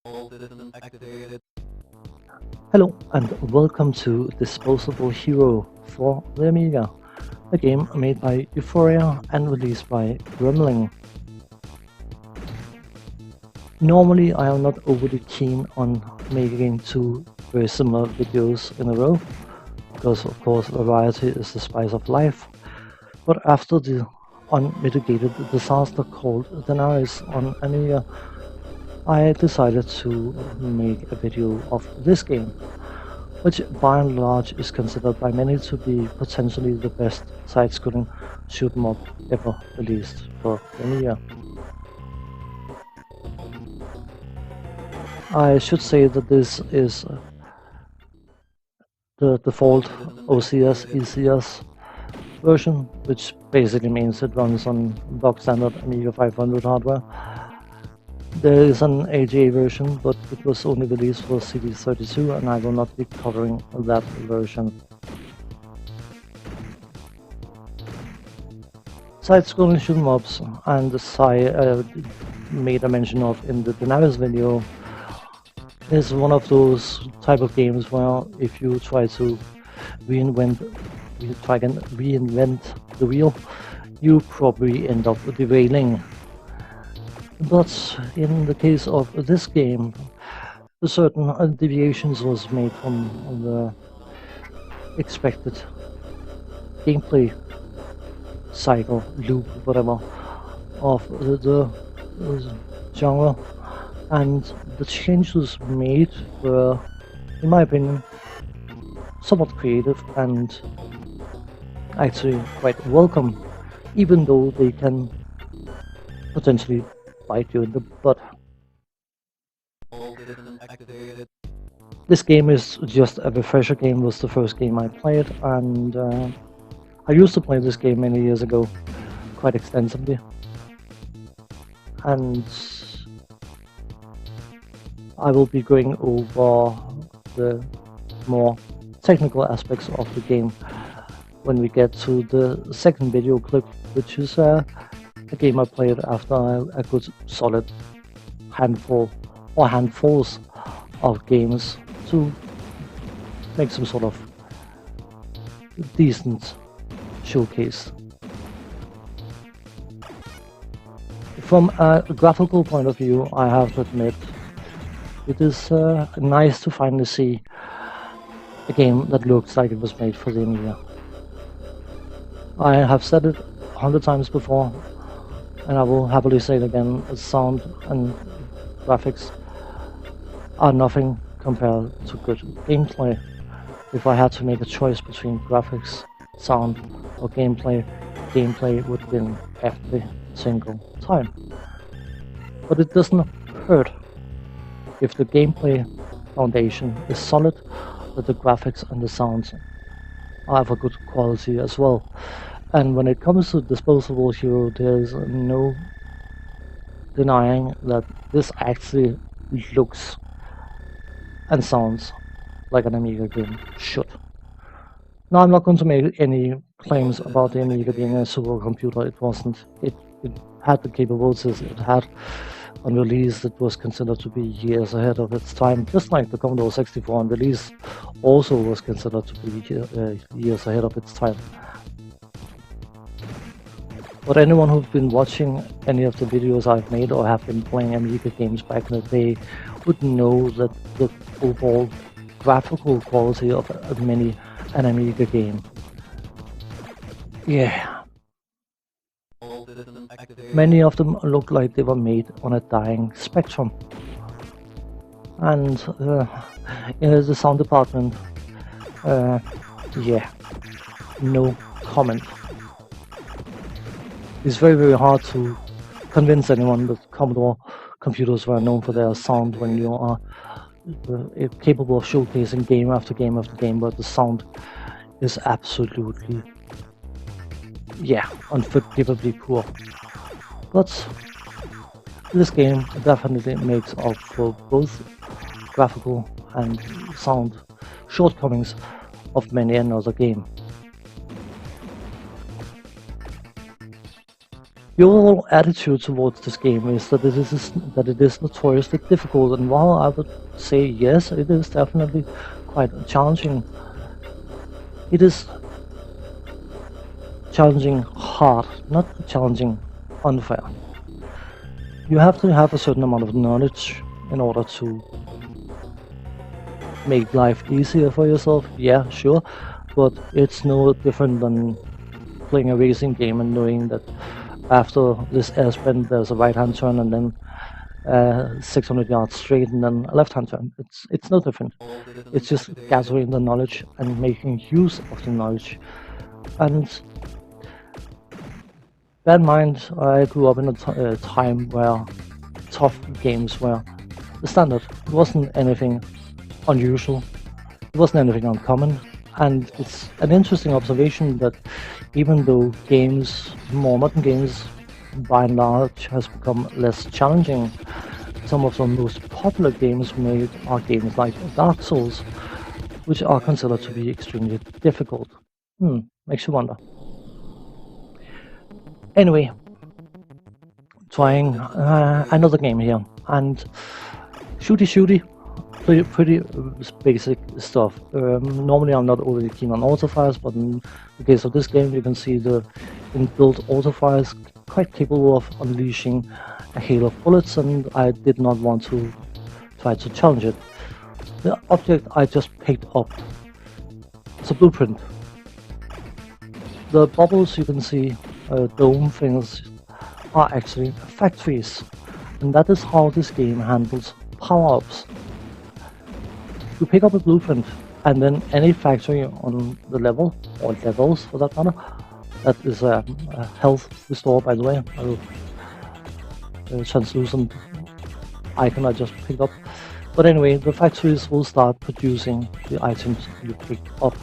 Hello and welcome to Disposable Hero for the Amiga, a game made by Euphoria and released by Gremlin. Normally I am not overly keen on making two very similar videos in a row, because of course variety is the spice of life, but after the unmitigated disaster called Daenerys on Amiga, I decided to make a video of this game, which by and large is considered by many to be potentially the best side-scrolling shoot 'em up ever released for the Amiga. I should say that this is the default OCS ECS version, which basically means it runs on bog standard Amiga 500 hardware. There is an AGA version, but it was only released for CD32 and I will not be covering that version. Side-scrolling shoot 'em ups, and as I made a mention of in the Daenerys video, is one of those type of games where if you try to reinvent the wheel, you probably end up derailing. But in the case of this game, certain deviations was made from the expected gameplay cycle, loop, whatever, of the genre, and the changes made were, in my opinion, somewhat creative and actually quite welcome, even though they can potentially bite you in the butt. This game is just a refresher game. It was the first game I played, and I used to play this game many years ago quite extensively, and I will be going over the more technical aspects of the game when we get to the second video clip, which is a game I played after a good solid handful or handfuls of games to make some sort of decent showcase. From a graphical point of view, I have to admit, it is nice to finally see a game that looks like it was made for the Amiga. I have said it 100 times before, and I will happily say it again: sound and graphics are nothing compared to good gameplay. If I had to make a choice between graphics, sound, or gameplay, gameplay would win every single time. But it doesn't hurt if the gameplay foundation is solid, that the graphics and the sounds are of a good quality as well. And when it comes to Disposable Hero, there's no denying that this actually looks and sounds like an Amiga game should. Now, I'm not going to make any claims about the Amiga being a supercomputer. It wasn't. It had the capabilities it had on release that was considered to be years ahead of its time, just like the Commodore 64 on release also was considered to be years ahead of its time. But anyone who's been watching any of the videos I've made or have been playing Amiga games back in the day would know that the overall graphical quality of an Amiga game, yeah, many of them look like they were made on a dying Spectrum. And in the sound department, yeah, no comment. It's very, very hard to convince anyone that Commodore computers were known for their sound when you are capable of showcasing game after game after game, but the sound is absolutely, yeah, unforgivably poor. But this game definitely makes up for both graphical and sound shortcomings of many another game. The overall attitude towards this game is that it is notoriously difficult, and while I would say yes, it is definitely quite challenging, it is challenging hard, not challenging unfair. You have to have a certain amount of knowledge in order to make life easier for yourself, yeah, sure, but it's no different than playing a racing game and knowing that after this airsprint there's a right hand turn and then 600 yards straight and then a left hand turn. It's no different. It's just gathering the knowledge and making use of the knowledge. And bear in mind, I grew up in a time where tough games were the standard. It wasn't anything unusual, it wasn't anything uncommon, and it's an interesting observation that even though games, more modern games, by and large has become less challenging, some of the most popular games made are games like Dark Souls, which are considered to be extremely difficult. Makes you wonder. Anyway, trying another game here, and shooty, pretty basic stuff. Normally I'm not overly keen on autofires, but in the case of this game you can see the inbuilt autofires quite capable of unleashing a hail of bullets, and I did not want to try to challenge it. The object I just picked up is a blueprint. The bubbles you can see, dome things, are actually factories, and that is how this game handles power-ups. You pick up a blueprint, and then any factory on the level, or levels for that matter, that is a health restore, by the way, a translucent icon I just picked up. But anyway, the factories will start producing the items you picked up,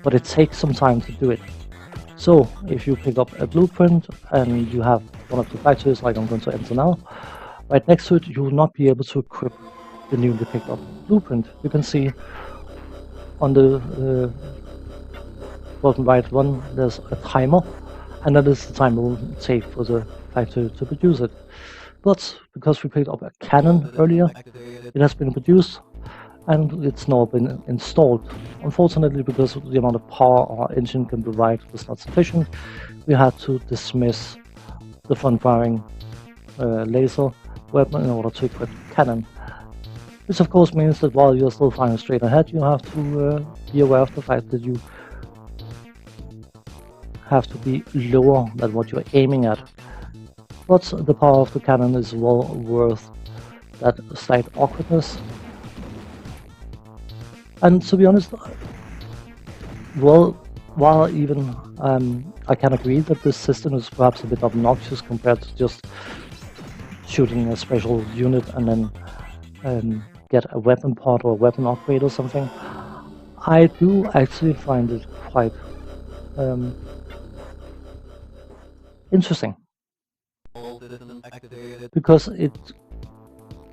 but it takes some time to do it. So if you pick up a blueprint and you have one of the factories like I'm going to enter now, right next to it you will not be able to equip the newly picked up blueprint. You can see on the bottom right one there's a timer, and that is the time it will take for the factory to produce it. But because we picked up a cannon earlier, it has been produced and it's now been installed. Unfortunately, because the amount of power our engine can provide was not sufficient, we had to dismiss the front-firing laser weapon in order to equip the cannon. Which of course means that while you're still firing straight ahead, you have to be aware of the fact that you have to be lower than what you're aiming at. But the power of the cannon is well worth that slight awkwardness. And to be honest, well, while even I can agree that this system is perhaps a bit obnoxious compared to just shooting a special unit and then get a weapon part or a weapon upgrade or something, I do actually find it quite interesting, because it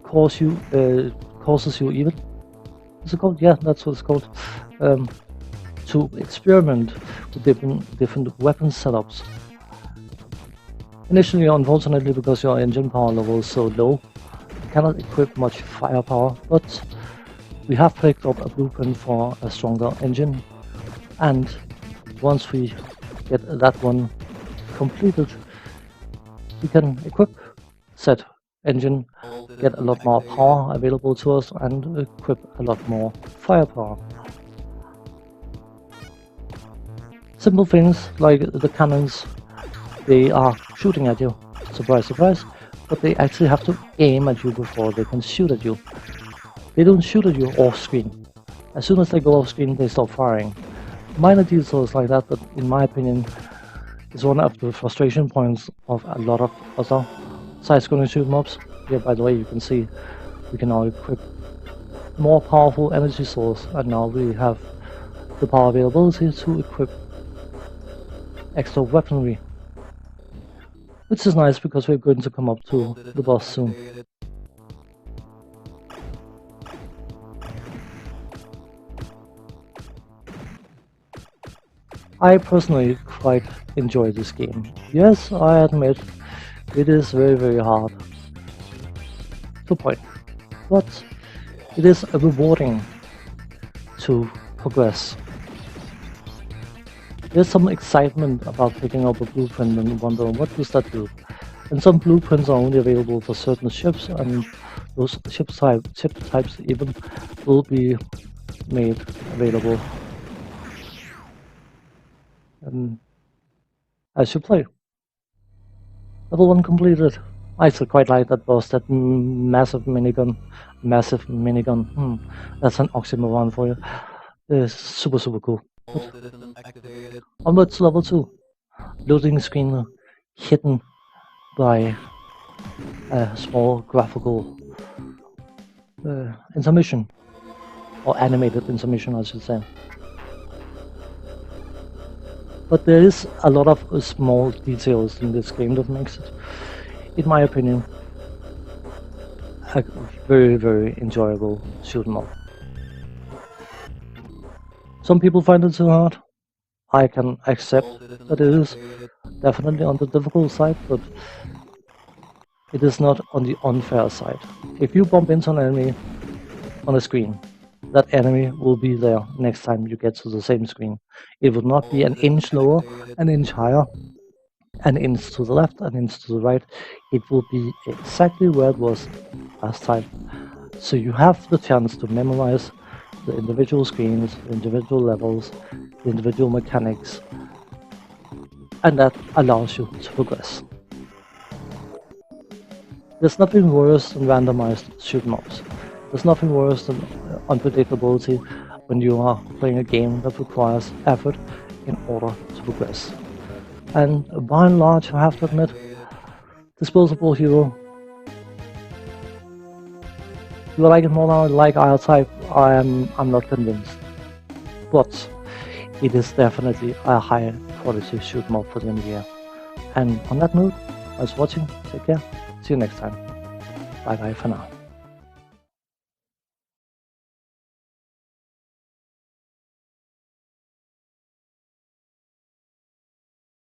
causes you even, is it called? Yeah, that's what it's called, to experiment with different weapon setups. Initially, unfortunately, because your engine power level is so low, you cannot equip much firepower, but we have picked up a blueprint for a stronger engine, and once we get that one completed, we can equip said engine, get a lot more power available to us, and equip a lot more firepower. Simple things like the cannons, they are shooting at you, surprise surprise, but they actually have to aim at you before they can shoot at you. They don't shoot at you off screen. As soon as they go off screen, they stop firing. Minor details like that, but in my opinion, is one of the frustration points of a lot of other side-scrolling shoot mobs. Here, by the way, you can see we can now equip more powerful energy source, and now we have the power availability to equip extra weaponry, which is nice because we're going to come up to the boss soon. I personally quite enjoy this game. Yes, I admit it is very, very hard to play, but it is rewarding to progress. There's some excitement about picking up a blueprint and wondering what does that do. And some blueprints are only available for certain ships, and those ship types even will be made available as you play. Level 1 completed. I still quite like that boss, that massive minigun. Massive minigun. That's an oxymoron for you. It's super, super cool. Onwards to level 2. Loading screen hidden by a small graphical intermission. Or animated intermission, I should say. But there is a lot of small details in this game that makes it, in my opinion, a very, very enjoyable shoot 'em up. Some people find it too hard. I can accept that it is definitely on the difficult side, but it is not on the unfair side. If you bump into an enemy on a screen, that enemy will be there next time you get to the same screen. It would not be an inch lower, an inch higher, an inch to the left, an inch to the right. It will be exactly where it was last time. So you have the chance to memorize the individual screens, the individual levels, the individual mechanics, and that allows you to progress. There's nothing worse than randomized shoot 'em ups. There's nothing worse than unpredictability when you are playing a game that requires effort in order to progress. And by and large, I have to admit, Disposable Hero, do I like it more than I like R-Type? I'm not convinced. But it is definitely a high quality shoot 'em up for the Amiga. And on that note, thanks for watching, take care, see you next time. Bye bye for now.